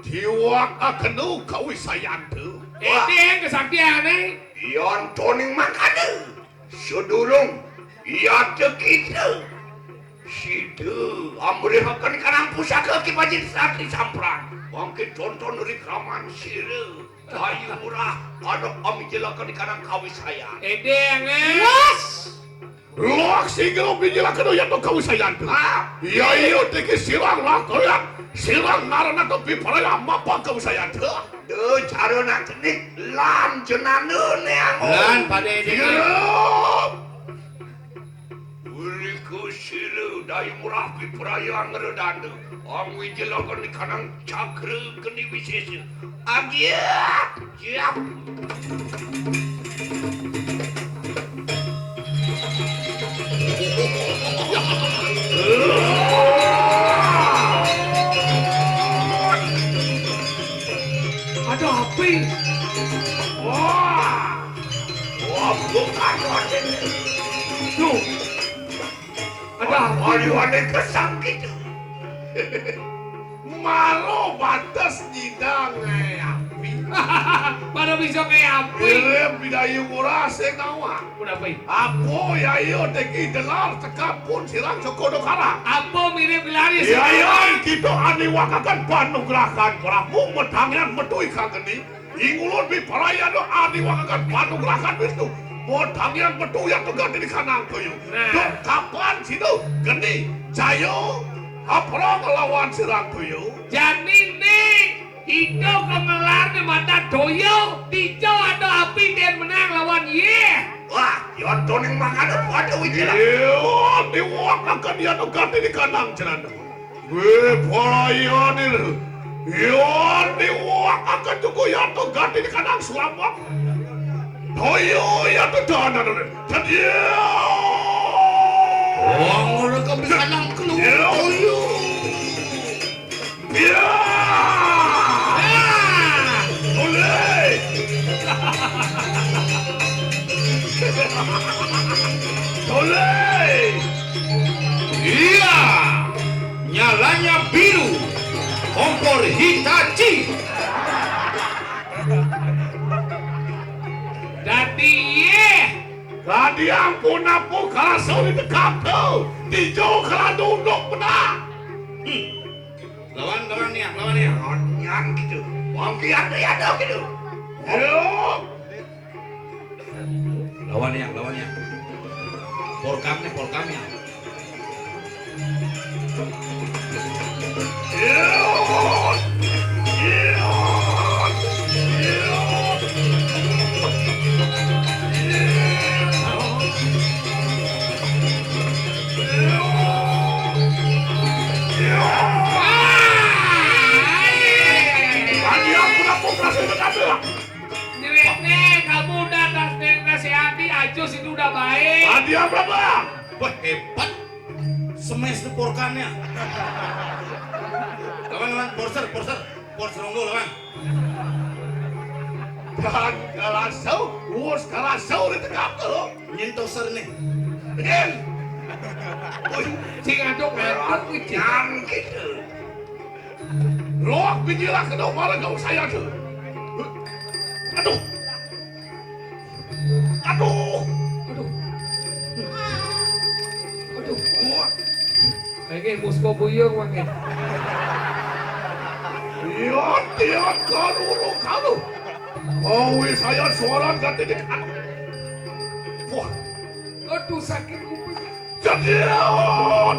Jiwak akenu kawisayan tuh. Edeng kesaktiane. Ion toning makade. Sedulung iya teu kitu. Situ amrehakeun kana pusaka ki bajin sakti sampran. Wangke tonton dari kraman sieu. Hayu murah anu ami jelakeun kana kawisayan. Edeng Luak singgel bijilakeun ya tuh kawisayan tuh. Iya iya teki silang lah koyak. Silang ngaranna tuh piparaya mapa kawisayan tuh. Duh carana tenik lan jenaneun neang. Lan pada edeng. Uriku silu dai murah piparaya ngeredan. Angwi jelakeun kana cakra geni wisesa. Agiat, siap. Ada api. Wah, bukan wadah. Tuh. Ada api. Ada kesang gitu. Malu batas nyidang api. Pada bisa kayak api. Irem bidayu murah senawa. Udah api. Apo ya iyo teki dengar tekapun silang sokodo kara. Apa mirip lari Ya iya gitu ani wakakan panugrahan pramu metangan metui kageni. Ingulun bi paraya do ani wakakan panugrahan Wisnu. Metangan metui yang tuh di kanang tuyu. Dok kapan situ geni jayo apro ngelawan sirang tuyu. Jani nih. Itu kemelar di mata doyo. Tijo ada api dan menang lawan ye. Wah, yon toning makana pada wijila. Iyo diwakakan ya tuh di kanang cerana. Weh paraya nih. Iyo diwakakan juga ya tuh di kanang selamat. Toyo ya tuh dana nih. Jadi Wong ora bisa nang keluar. Toyo. Ya. Oleh. Oleh. Iya, nyalanya biru, kompor Hitachi. Jadi ye. Tadi ampun aku kalah di dekat tuh. Dijauh kalah duduk benar. Lawan nih. Nyan gitu. Wong ki ada gitu. Yuk. Lawannya. Porkamnya. Yuk. Tadi ampun aku kalah di dekat tuh. Nih, kamu udah nasihati Ajus itu udah baik. Tadi berapa? Wah hebat, smash tuh porkamnya. Lawan, porser unggul lawan. Dan kalah sau di dekat tuh. Nyentoser nih. Begin. Cing aduk itu. Nyan gitu. Roak bijilah ke domara kau saya tuh. Aduh. Kayaknya musko buyung wangi. Lihat kalu. Oh, saya suara ganti di kanan. Wah, Aduh sakit kuping. jadian.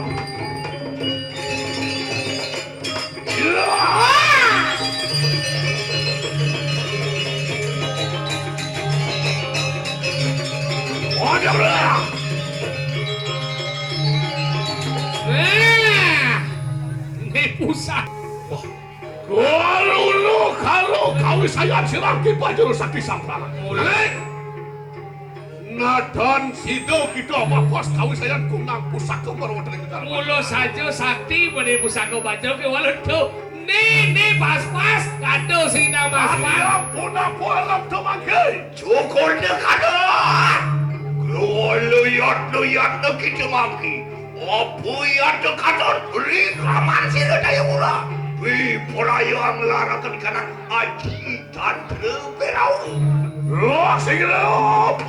Oh, dia belah. Ini pusat. Kalau kau saya sirang kipas juru sakti samprangan. Mulai. Nadan sido kita apa pos kau saya kunang pusaka baru dari kita. Mulo saja sakti pada pusaka baca ke walau tuh. Nih pas kado sih nama pas. Ampun apa alam temangke. Cukur dekadot. Luyat na kita mangki. Apa ya dekadot? Beri kraman sih daya mula. Wiporaya ngelarakan karena aji dan berau. Lo sing lo.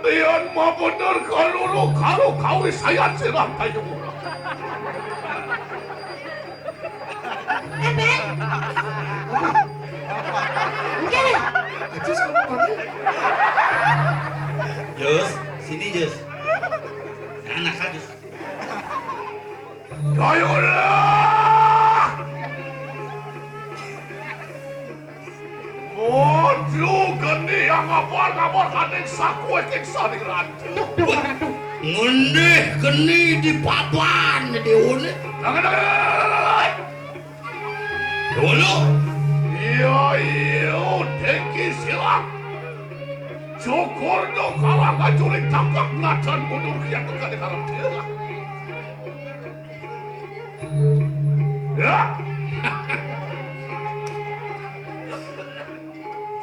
Dian mah bener kalau kau saya cerah kayu murah. Jus, sini Jus. Anak Jus. Kayu lah. Moju geni yang ngapor kaning saku ekik saning rancu. Ngendih geni di papan di une. Jangan. Dulu. Iya, teki silang. Cukur no kalah ngajuling tampak nacan mundur kian tukar di karang tira. Ya.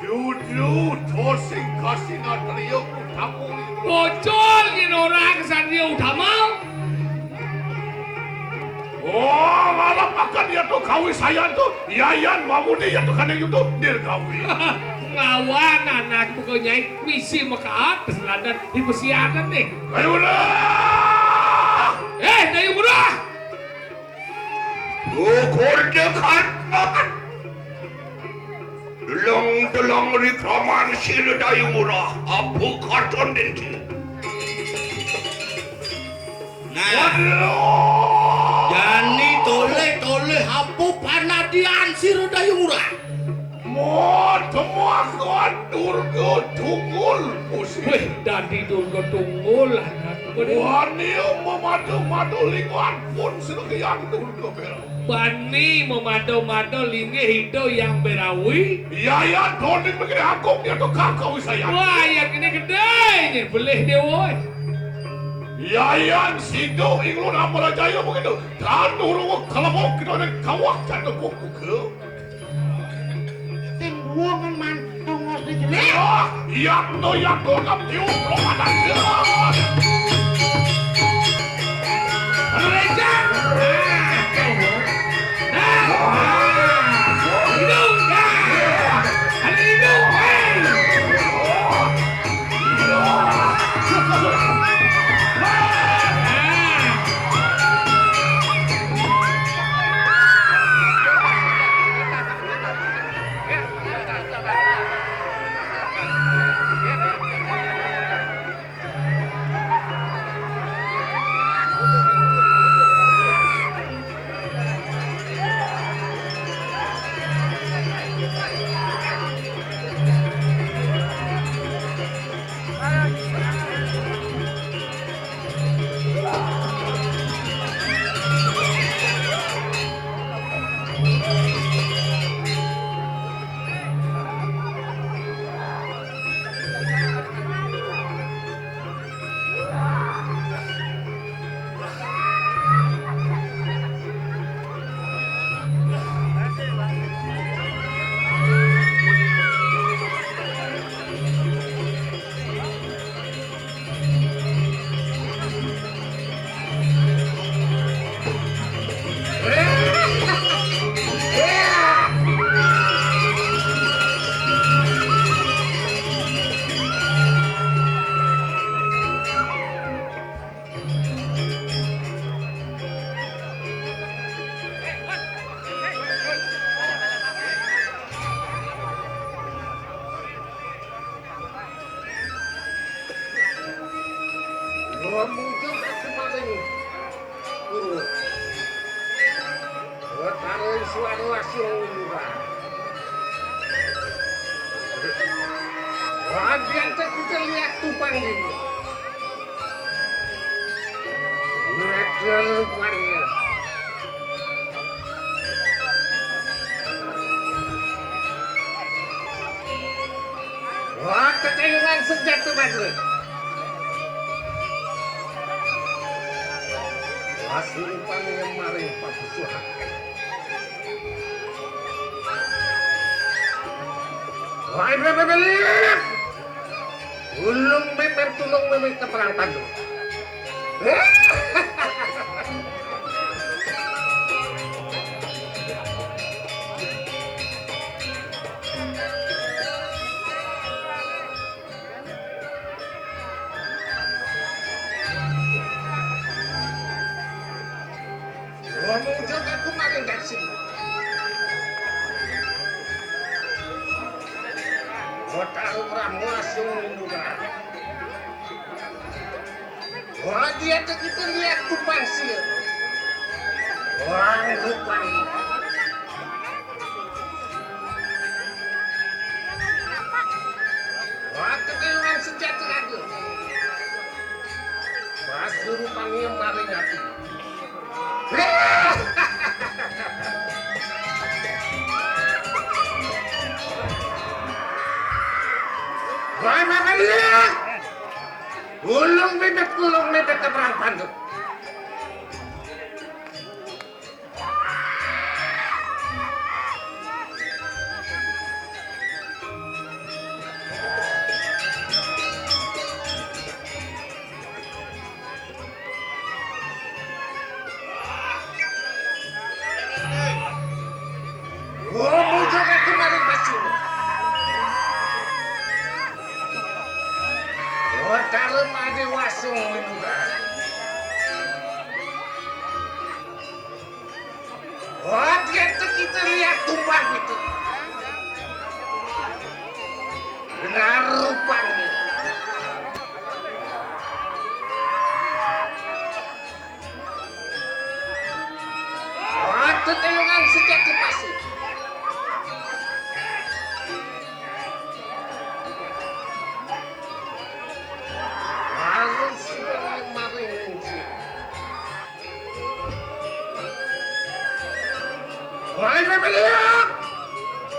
Jujur, tosing kasih natrio utamu. Bocor yen orang Satria Utama. Oh, malah makan dia tuh kawi saya tuh. Yayan mamuni ya tuh kan yang itu dirgawi. Ngawan anak pokoknya misi makaat keseladan di pesiaran nih. Ayo dah. Dayu murah. Ukur dekat. Delong reklaman sila dayu murah. Apu karton denti. Nah, Waduh. Jani tole hapu panadian sirudayu murah. Semua kawan durga tunggul pusing. Wih, dadi durga tunggul anak. Wani memadu-madu lingkungan pun sebagian durga berau. Bani memado-mado linge hidau yang berawi. Yayan donik begini hakuk dia tuh kakau saya. Wah, yang ini gede nih, beleh deh woi. Yayan sido inglun amala jaya begitu. Dan dulu kalau kita ada kawak jatuh kuku ke. Buangan man, tunggu sedikit. Yang ngam tiup romadan dia. Reja. Muncul kemarin guru taruh suara langsung Wajan kita lihat tupang ini lihat tupangnya wah Kecayungan sejati badri. Wasurupan yang maring papusuhan. Wahai bebek, ulung bebek tulung bebek keperang tandu. Ngomong juga aku maring dari sini. Taruh ramuan sungguh. Wah dia tuh kita lihat tumpang sih. Wah lupa. Wah kekayaan sejati lagi. Pas rupanya maring hati. Wah makan lihat. Gulung bebek keperang pandu. Oh, bujang aku maring basuh. Dalam ada wasung juga. Oh, dia tuh kita lihat tumbang itu. Benar rupanya. Oh, itu tayungan sejati pasti. Wahai bebek,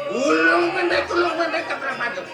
ulung bebek keperang pandu.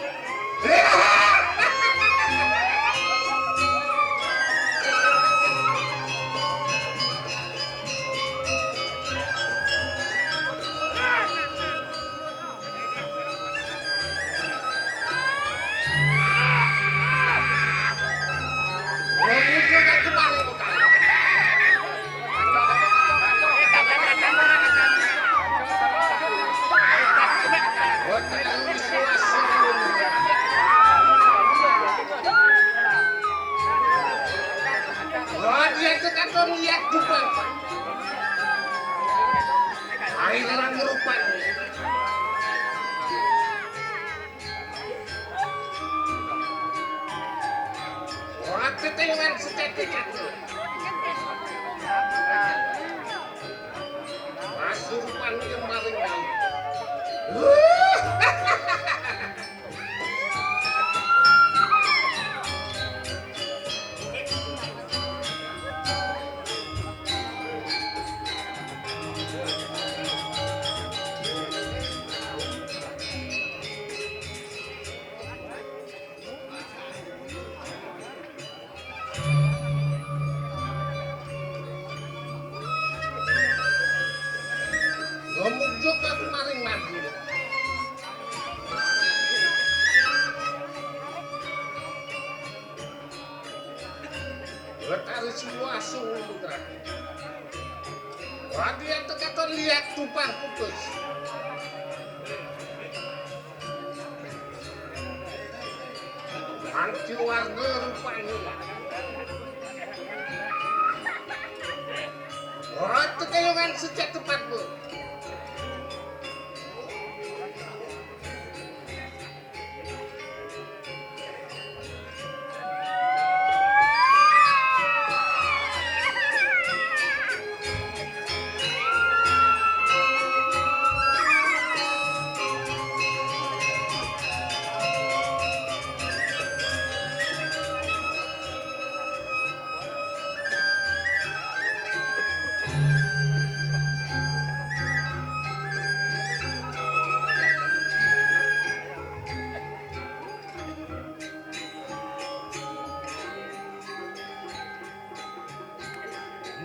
Lihat juga air orang ngerupan wah ketayungan setetik itu masuk rupan yang maring ngomong juga kemarin mati. Taruh semua sungguh. Wah dia tuh kata lihat tumpang putus. Anti warga rupanya. Wah itu kayungan sejak tempat bu.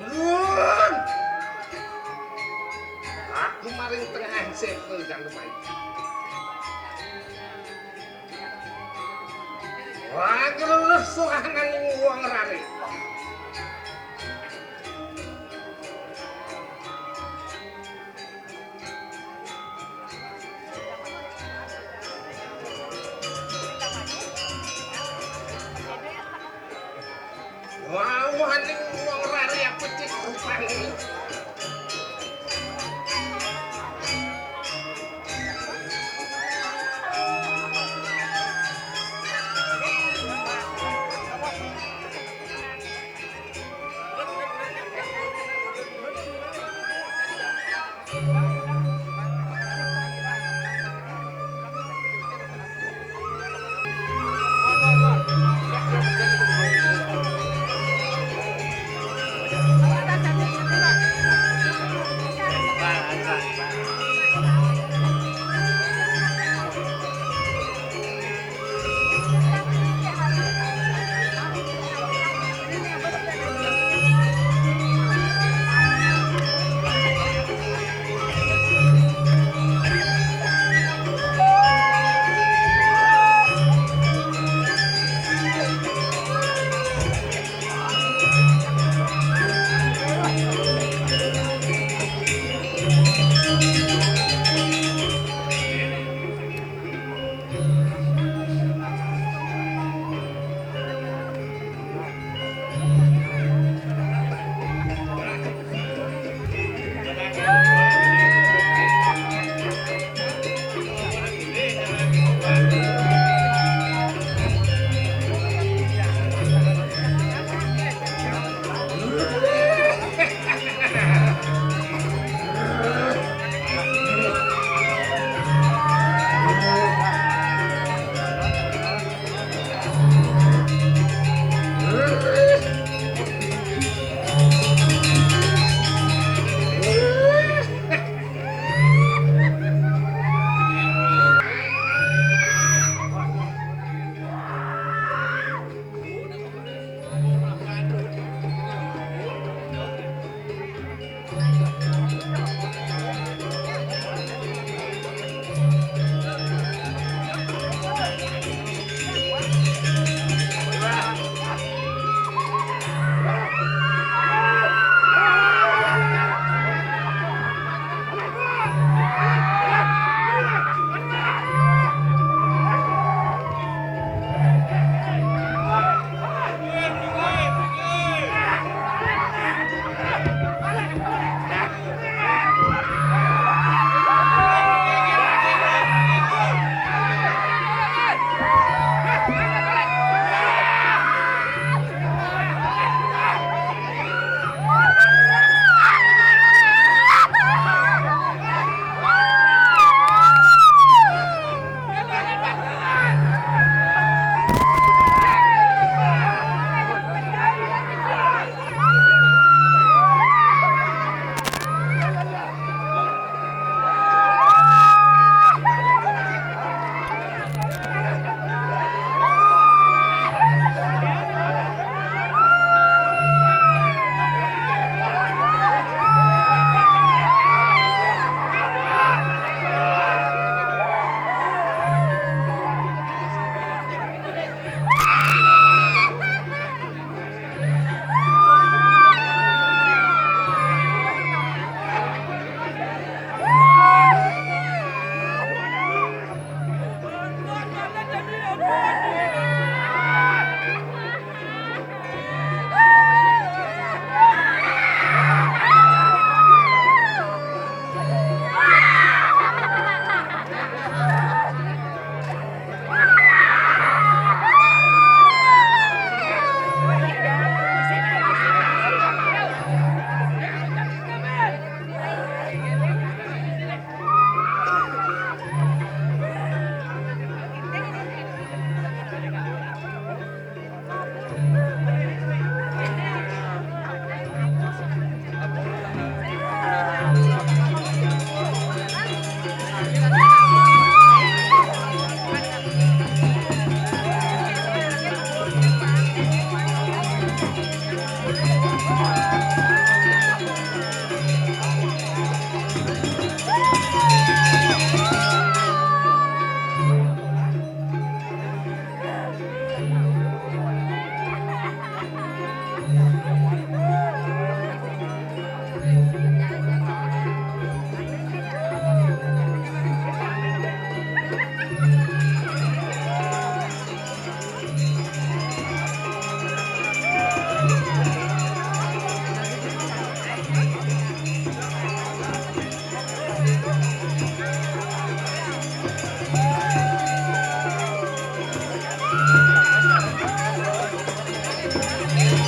Nun. Aku maring tengah setel jangan lupa. Wah, gelulus soanan wong rare. Wah, waning wong rare apa cek rupane.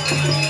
Thank